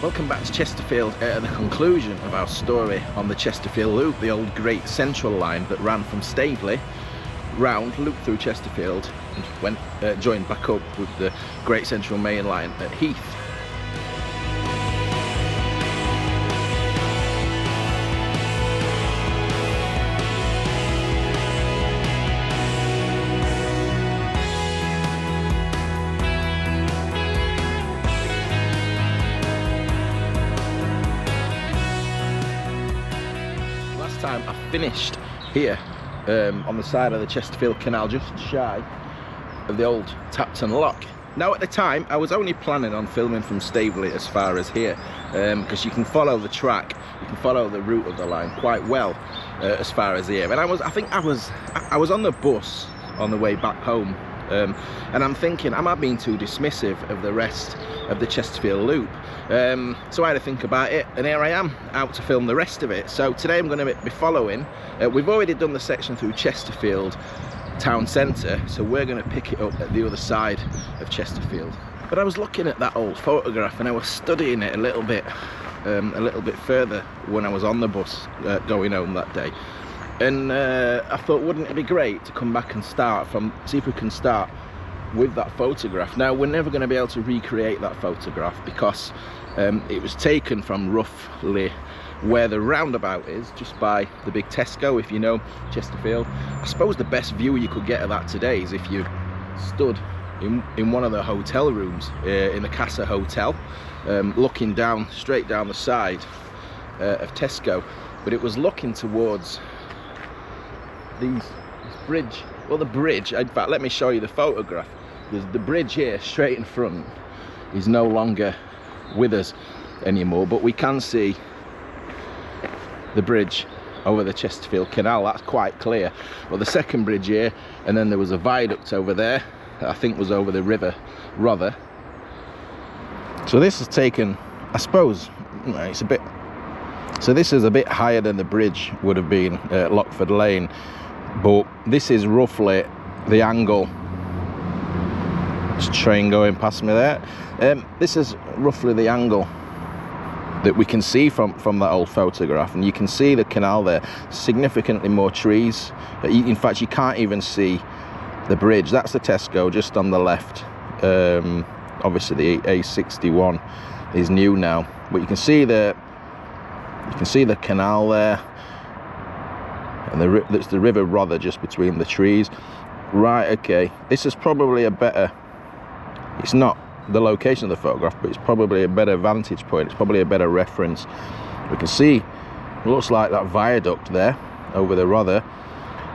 Welcome back to Chesterfield at the conclusion of our story on the Chesterfield Loop, the old Great Central line that ran from Staveley round, looped through Chesterfield and went joined back up with the Great Central main line at Heath. Time I finished here on the side of the Chesterfield Canal, just shy of the old Tapton Lock. Now at the time I was only planning on filming from Staveley as far as here, because you can follow the track, you can follow the route of the line quite well as far as here. And I think I was on the bus on the way back home, and I'm thinking, am I being too dismissive of the rest of the Chesterfield Loop? So I had to think about it, and here I am, out to film the rest of it. So today I'm going to be following, we've already done the section through Chesterfield town centre, so we're going to pick it up at the other side of Chesterfield. But I was looking at that old photograph and I was studying it a little bit further when I was on the bus going home that day. And I thought, wouldn't it be great to come back and see if we can start with that photograph. Now we're never going to be able to recreate that photograph because it was taken from roughly where the roundabout is, just by the big Tesco, if you know Chesterfield. I suppose the best view you could get of that today is if you stood in one of the hotel rooms in the Casa Hotel, looking straight down the side of Tesco. But it was looking towards this bridge. Well, the bridge, in fact, let me show you the photograph. There's the bridge here straight in front is no longer with us anymore, but we can see the bridge over the Chesterfield Canal. That's quite clear. Well, the second bridge here, and then there was a viaduct over there that I think was over the river Rother. So this has taken, I suppose, it's a bit, so this is a bit higher than the bridge would have been at Lockford Lane, but this is roughly the angle. There's a train going past me there. This is roughly the angle that we can see from that old photograph, and you can see the canal there, significantly more trees. In fact, you can't even see the bridge. That's the Tesco just on the left. Obviously the A61 is new now, but you can see the canal there, and that's the river Rother just between the trees. Right, okay, this is probably a better, it's not the location of the photograph, but it's probably a better vantage point, it's probably a better reference. We can see, it looks like that viaduct there over the Rother,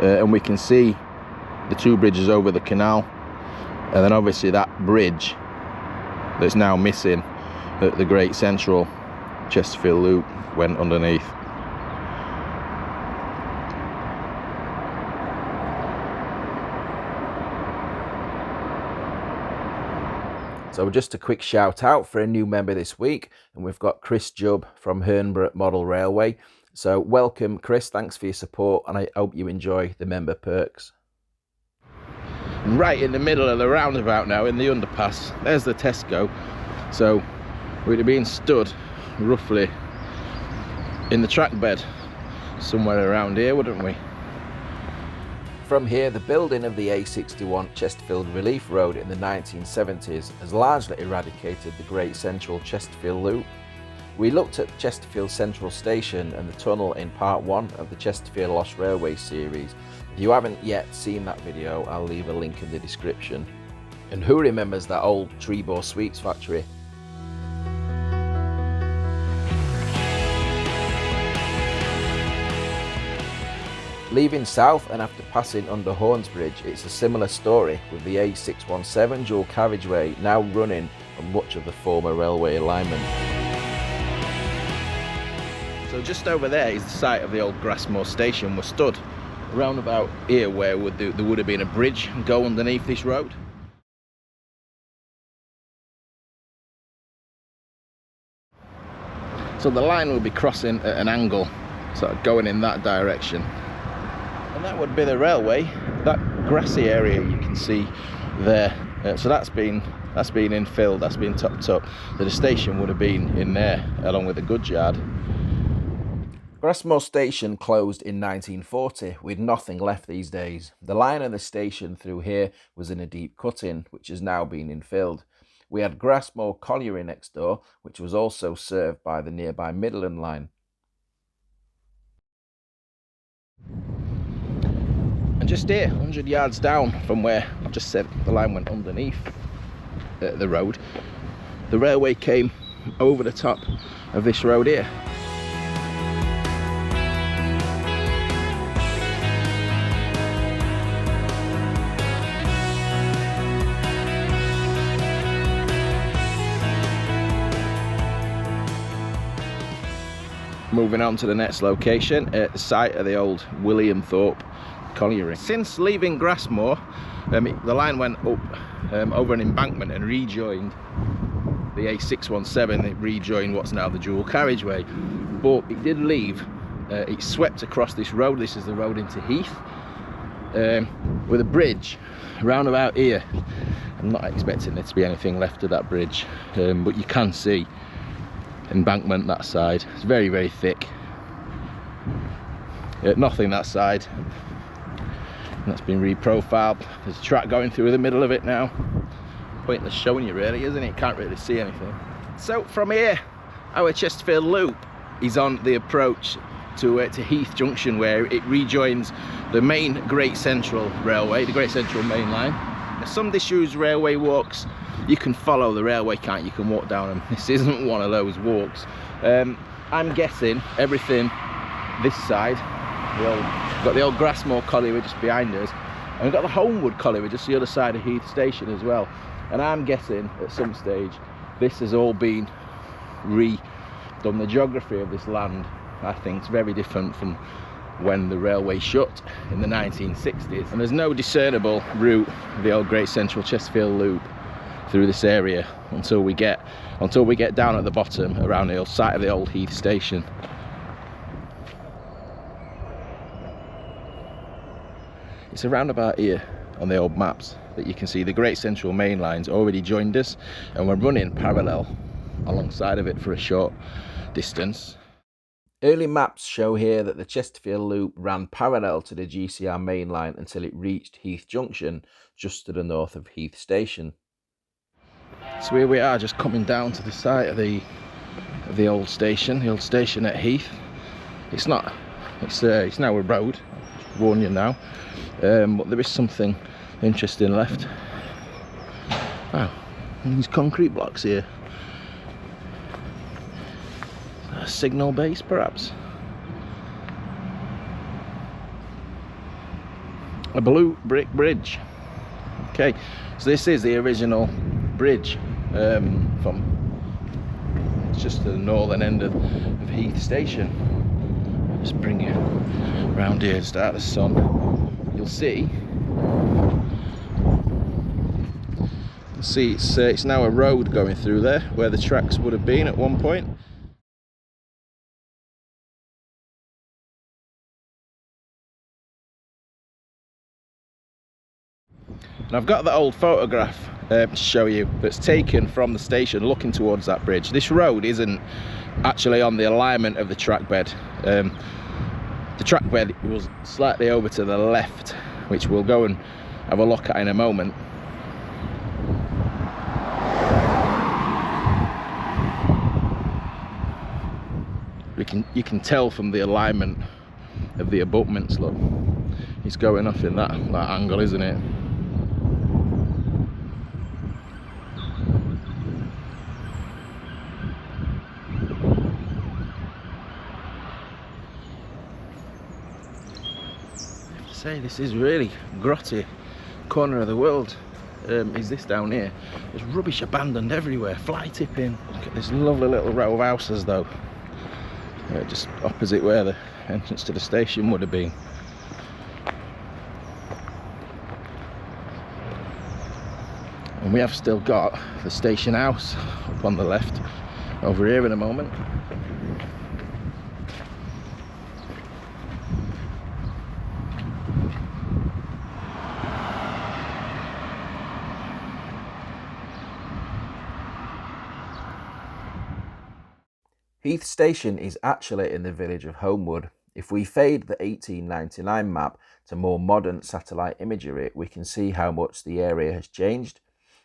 and we can see the two bridges over the canal, and then obviously that bridge that's now missing at the Great Central Chesterfield Loop went underneath. So just a quick shout out for a new member this week, and we've got Chris Jubb from Hernborough Model Railway. So welcome Chris, thanks for your support, and I hope you enjoy the member perks. Right in the middle of the roundabout now, in the underpass, there's the Tesco. So we'd have been stood roughly in the track bed somewhere around here, wouldn't we? From here, the building of the A61 Chesterfield Relief Road in the 1970s has largely eradicated the Great Central Chesterfield Loop. We looked at Chesterfield Central Station and the tunnel in part 1 of the Chesterfield Lost Railway series. If you haven't yet seen that video, I'll leave a link in the description. And who remembers that old Trebor Sweets factory? Leaving south and after passing under Hornsbridge, it's a similar story, with the A617 dual carriageway now running on much of the former railway alignment. So just over there is the site of the old Grassmoor Station. We're stood around about here where there would have been a bridge and go underneath this road. So the line will be crossing at an angle, sort of going in that direction. And that would be the railway, that grassy area you can see there. So that's been That's been infilled, that's been topped up. So the station would have been in there along with the goods yard. Grassmoor Station closed in 1940 with nothing left these days. The line of the station through here was in a deep cut-in, which has now been infilled. We had Grassmoor Colliery next door, which was also served by the nearby Midland line. And just here, 100 yards down from where I've just said the line went underneath the road, the railway came over the top of this road here. Moving on to the next location at the site of the old William Thorpe Colliery. Since leaving Grassmoor, the line went up over an embankment and rejoined the A617. It rejoined what's now the dual carriageway, but it did leave. It swept across this road. This is the road into Heath, with a bridge round about here. I'm not expecting there to be anything left of that bridge, but you can see embankment that side. It's very, very thick. Nothing that side. That's been reprofiled. There's a track going through the middle of it now. Pointless showing you really, isn't it? Can't really see anything. So from here, our Chesterfield Loop is on the approach to Heath Junction, where it rejoins the main Great Central Railway, the Great Central main line. Some disused railway walks, you can follow the railway, can't you? You can walk down them. This isn't one of those walks. I'm guessing everything this side, we've got the old Grassmoor Colliery just behind us, and we've got the Homewood Colliery just the other side of Heath Station as well. And I'm guessing at some stage this has all been redone. The geography of this land, I think, is very different from when the railway shut in the 1960s, and there's no discernible route of the old Great Central Chesterfield Loop through this area until we get down at the bottom around the site of the old Heath Station. It's around about here on the old maps that you can see the Great Central main line's already joined us, and we're running parallel alongside of it for a short distance. Early maps show here that the Chesterfield Loop ran parallel to the GCR main line until it reached Heath Junction, just to the north of Heath Station. So here we are, just coming down to the site of the old station at Heath. It's now a road, I'll warn you now, but there is something interesting left. Wow, these concrete blocks here. A signal base, perhaps. A blue brick bridge. Okay, so this is the original bridge from just to the northern end of Heath Station. I'll just bring you around here, start the sun. You'll see it's now a road going through there where the tracks would have been at one point. And I've got that old photograph to show you that's taken from the station looking towards that bridge. This road isn't actually on the alignment of the track bed. The track bed was slightly over to the left, which we'll go and have a look at in a moment. You can tell from the alignment of the abutments, look, it's going off in that angle, isn't it? Say this is really grotty corner of the world. Is this down here? There's rubbish abandoned everywhere, fly tipping. Look at this lovely little row of houses though, just opposite where the entrance to the station would have been. And we have still got the station house up on the left over here in a moment. Heath Station is actually in the village of Homewood. If we fade the 1899 map to more modern satellite imagery, we can see how much the area has changed.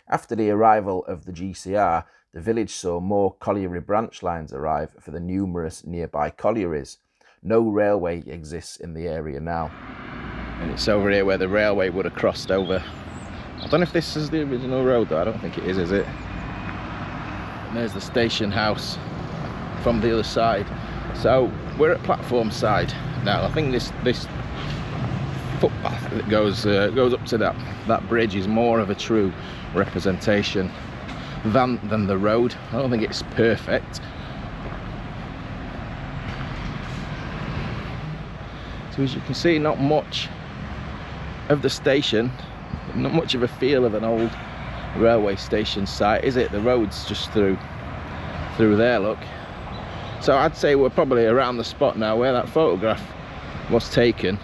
After the arrival of the GCR, the village saw more colliery branch lines arrive for the numerous nearby collieries. No railway exists in the area now. And it's over here where the railway would have crossed over. I don't know if this is the original road though, I don't think it is it? And there's the station house from the other side. So we're at platform side now. I think this footpath that goes up to that bridge is more of a true representation than the road. I don't think it's perfect. So as you can see, not much of the station, not much of a feel of an old railway station site, is it? The road's just through there, look. So I'd say we're probably around the spot now where that photograph was taken.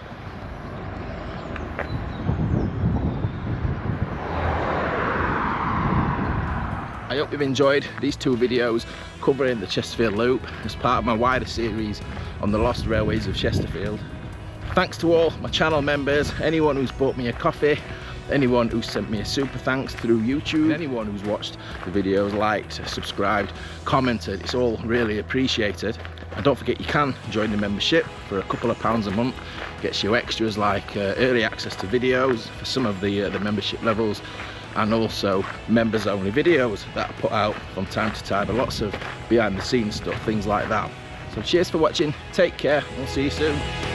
I hope you've enjoyed these two videos covering the Chesterfield Loop as part of my wider series on the lost railways of Chesterfield. Thanks to all my channel members, anyone who's bought me a coffee, anyone who sent me a super thanks through YouTube, and anyone who's watched the videos, liked, subscribed, commented. It's all really appreciated. And don't forget, you can join the membership for a couple of pounds a month. Gets you extras like early access to videos for some of the membership levels, and also members only videos that I put out from time to time, and lots of behind the scenes stuff, things like that. So cheers for watching, take care, we'll see you soon.